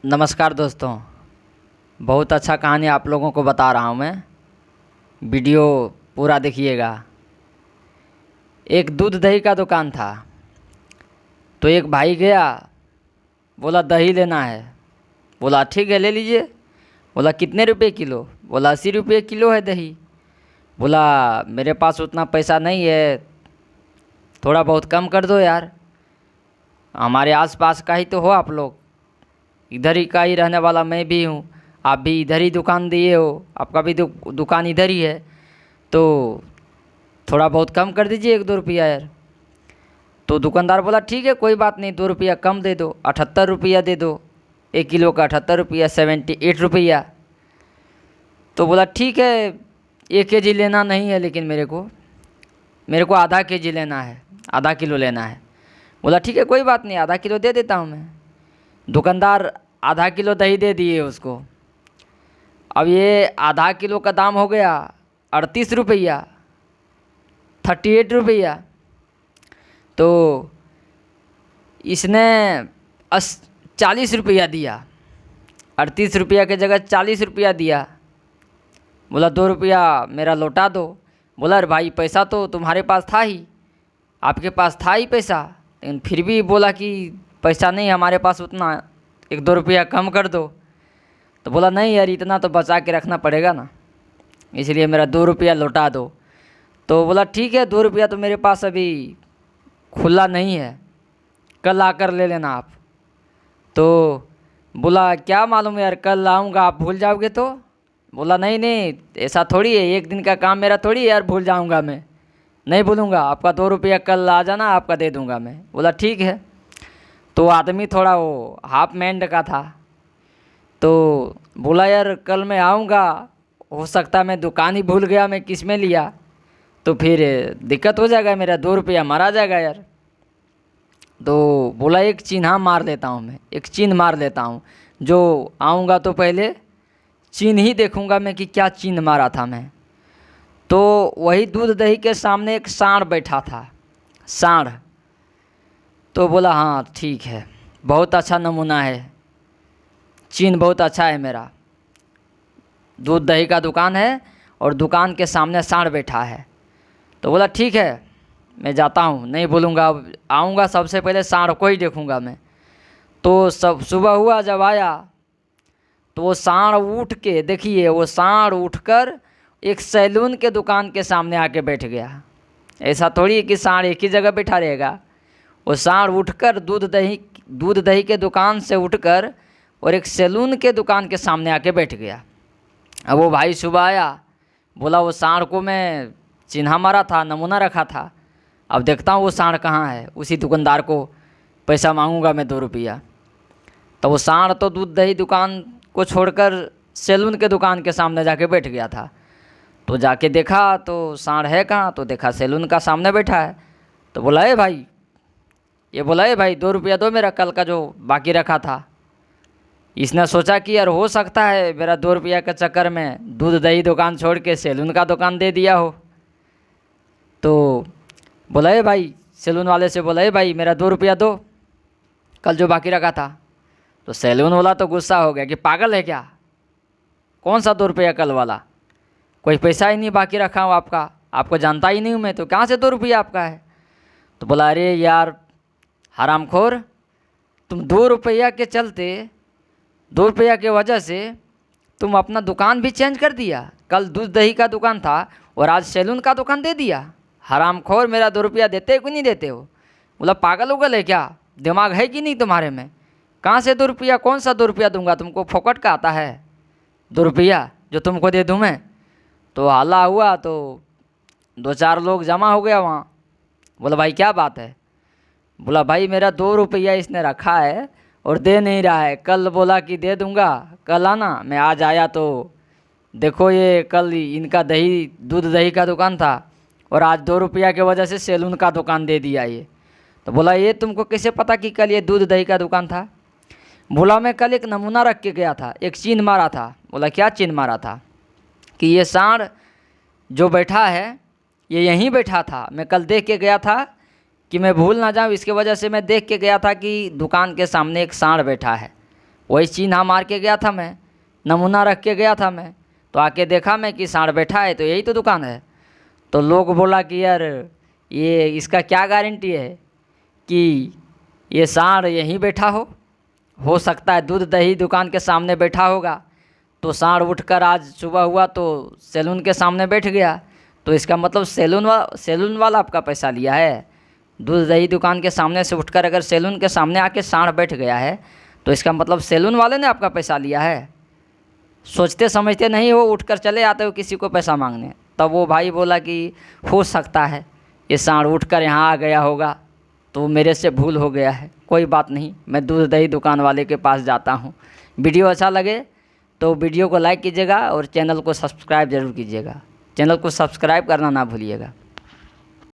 नमस्कार दोस्तों। बहुत अच्छा कहानी आप लोगों को बता रहा हूँ मैं। वीडियो पूरा देखिएगा। एक दूध दही का दुकान था। तो एक भाई गया, बोला दही लेना है। बोला ठीक है ले लीजिए। बोला कितने रुपए किलो? बोला 80 रुपये किलो है दही। बोला मेरे पास उतना पैसा नहीं है, थोड़ा बहुत कम कर दो यार। हमारे आसपास का ही तो हो आप लोग, इधर ही का ही रहने वाला मैं भी हूँ। आप भी इधर ही दुकान दिए हो, आपका भी दुकान इधर ही है, तो थोड़ा बहुत कम कर दीजिए 1-2 रुपया यार। तो दुकानदार बोला ठीक है कोई बात नहीं, 2 रुपया कम दे दो, 78 रुपया दे दो। 1 किलो का 78 रुपया, 78 रुपया। तो बोला ठीक है 1 kg लेना नहीं है, लेकिन मेरे को आधा kg लेना है, आधा किलो लेना है। बोला ठीक है कोई बात नहीं, आधा किलो दे देता हूँ मैं। दुकानदार आधा किलो दही दे दिए उसको। अब ये आधा किलो का दाम हो गया 38 रुपया, 38 रुपया। तो इसने 40 रुपया दिया, 38 रुपया के जगह 40 रुपया दिया। बोला 2 रुपया मेरा लौटा दो। बोला अरे भाई पैसा तो तुम्हारे पास था ही, आपके पास था ही पैसा, लेकिन फिर भी बोला कि पैसा नहीं हमारे पास उतना, 1-2 रुपया कम कर दो। तो बोला नहीं यार इतना तो बचा के रखना पड़ेगा ना, इसलिए मेरा 2 रुपया लौटा दो। तो बोला ठीक है 2 रुपया तो मेरे पास अभी खुला नहीं है, कल आकर ले लेना आप। तो बोला क्या मालूम यार, कल आऊँगा आप भूल जाओगे तो? बोला नहीं नहीं ऐसा थोड़ी है, एक दिन का काम मेरा थोड़ी है यार भूल जाऊँगा मैं, नहीं भूलूँगा। आपका 2 रुपया कल आ जाना, आपका दे दूँगा मैं। बोला ठीक है। तो आदमी थोड़ा वो हाफ मैंड का था, तो बोला यार कल मैं आऊँगा, हो सकता मैं दुकान ही भूल गया, मैं किस में लिया, तो फिर दिक्कत हो जाएगा, मेरा 2 रुपया मारा जाएगा यार। तो बोला एक चिन्हा मार लेता हूँ मैं, एक चिन्ह मार लेता हूँ, जो आऊँगा तो पहले चिन्ह ही देखूँगा मैं कि क्या चिन्ह मारा था मैं। तो वही दूध दही के सामने एक सांड बैठा था, सांड। तो बोला हाँ ठीक है, बहुत अच्छा नमूना है, चिन्ह बहुत अच्छा है मेरा। दूध दही का दुकान है और दुकान के सामने सांड बैठा है। तो बोला ठीक है मैं जाता हूँ, नहीं बोलूँगा, अब आऊँगा सबसे पहले सांड को ही देखूँगा मैं। तो सब सुबह हुआ जब आया तो वो सांड उठ के, देखिए वो सांड उठकर एक सैलून के दुकान के सामने आके बैठ गया। ऐसा थोड़ी है कि सांड एक ही जगह बैठा रहेगा। वो सांड उठकर दूध दही के दुकान से उठकर और एक सैलून के दुकान के सामने आके बैठ गया। अब वो भाई सुबह आया, बोला वो सांड को मैं चिन्हा मारा था, नमूना रखा था, अब देखता हूँ वो सांड कहाँ है, उसी दुकानदार को पैसा मांगूंगा मैं 2 रुपया। तो वो सांड तो दूध दही दुकान को छोड़कर सैलून के दुकान के सामने जाके बैठ गया था। तो जाके देखा तो सांड है कहाँ, तो देखा सैलून का सामने बैठा है। तो बोला ए भाई, ये बोला ए भाई 2 रुपया दो मेरा कल का जो बाकी रखा था। इसने सोचा कि यार हो सकता है मेरा 2 रुपया के चक्कर में दूध दही दुकान छोड़ के सैलून का दुकान दे दिया हो। तो बोला ए भाई, सैलून वाले से बोला ए भाई मेरा 2 रुपया दो, कल जो बाकी रखा था। तो सैलून वाला तो गुस्सा हो गया कि पागल है क्या, कौन सा 2 रुपया कल वाला, कोई पैसा ही नहीं बाकी रखा हूँ आपका, आपको जानता ही नहीं हूँ मैं, तो कहाँ से 2 रुपया आपका है। तो बोला अरे यार हरामखोर, तुम 2 रुपया के चलते, 2 रुपया के वजह से तुम अपना दुकान भी चेंज कर दिया। कल दूध दही का दुकान था और आज सैलून का दुकान दे दिया। हरामखोर, मेरा 2 रुपया देते हो कि नहीं देते हो? बोला पागल उगल है क्या, दिमाग है कि नहीं तुम्हारे में, कहाँ से 2 रुपया, कौन सा 2 रुपया दूंगा तुमको, फोकट का आता है 2 रुपया जो तुमको दे दूँ मैं। तो हल्ला हुआ, तो 2-4 लोग जमा हो गया वहाँ। बोला भाई क्या बात है? बोला भाई मेरा 2 रुपया इसने रखा है और दे नहीं रहा है, कल बोला कि दे दूंगा, कल आना, मैं आज आया तो देखो ये कल इनका दूध दही का दुकान था और आज 2 रुपया के वजह से सैलून का दुकान दे दिया ये। तो बोला ये तुमको कैसे पता कि कल ये दूध दही का दुकान था? बोला मैं कल एक नमूना रख के गया था, एक चिन्ह मारा था। बोला क्या चिन्ह मारा था? कि ये सांड जो बैठा है ये यहीं बैठा था, मैं कल देख के गया था कि मैं भूल ना जाऊँ, इसके वजह से मैं देख के गया था कि दुकान के सामने एक सांड बैठा है। वही चिन्हा मार के गया था मैं, नमूना रख के गया था मैं। तो आके देखा मैं कि सांड बैठा है, तो यही तो दुकान है। तो लोग बोला कि यार ये इसका क्या गारंटी है कि ये सांड यहीं बैठा हो सकता है दूध दही दुकान के सामने बैठा होगा। तो सांड उठकर आज सुबह हुआ तो सैलून के सामने बैठ गया, तो इसका मतलब सैलून वाला आपका पैसा लिया है। दूध दही दुकान के सामने से उठकर अगर सैलून के सामने आके सांड बैठ गया है तो इसका मतलब सैलून वाले ने आपका पैसा लिया है। सोचते समझते नहीं हो, उठकर चले आते हो किसी को पैसा मांगने। तब वो भाई बोला कि हो सकता है ये सांड उठकर यहाँ आ गया होगा, तो मेरे से भूल हो गया है, कोई बात नहीं, मैं दूध दही दुकान वाले के पास जाता हूँ। वीडियो अच्छा लगे तो वीडियो को लाइक कीजिएगा और चैनल को सब्सक्राइब ज़रूर कीजिएगा। चैनल को सब्सक्राइब करना ना भूलिएगा।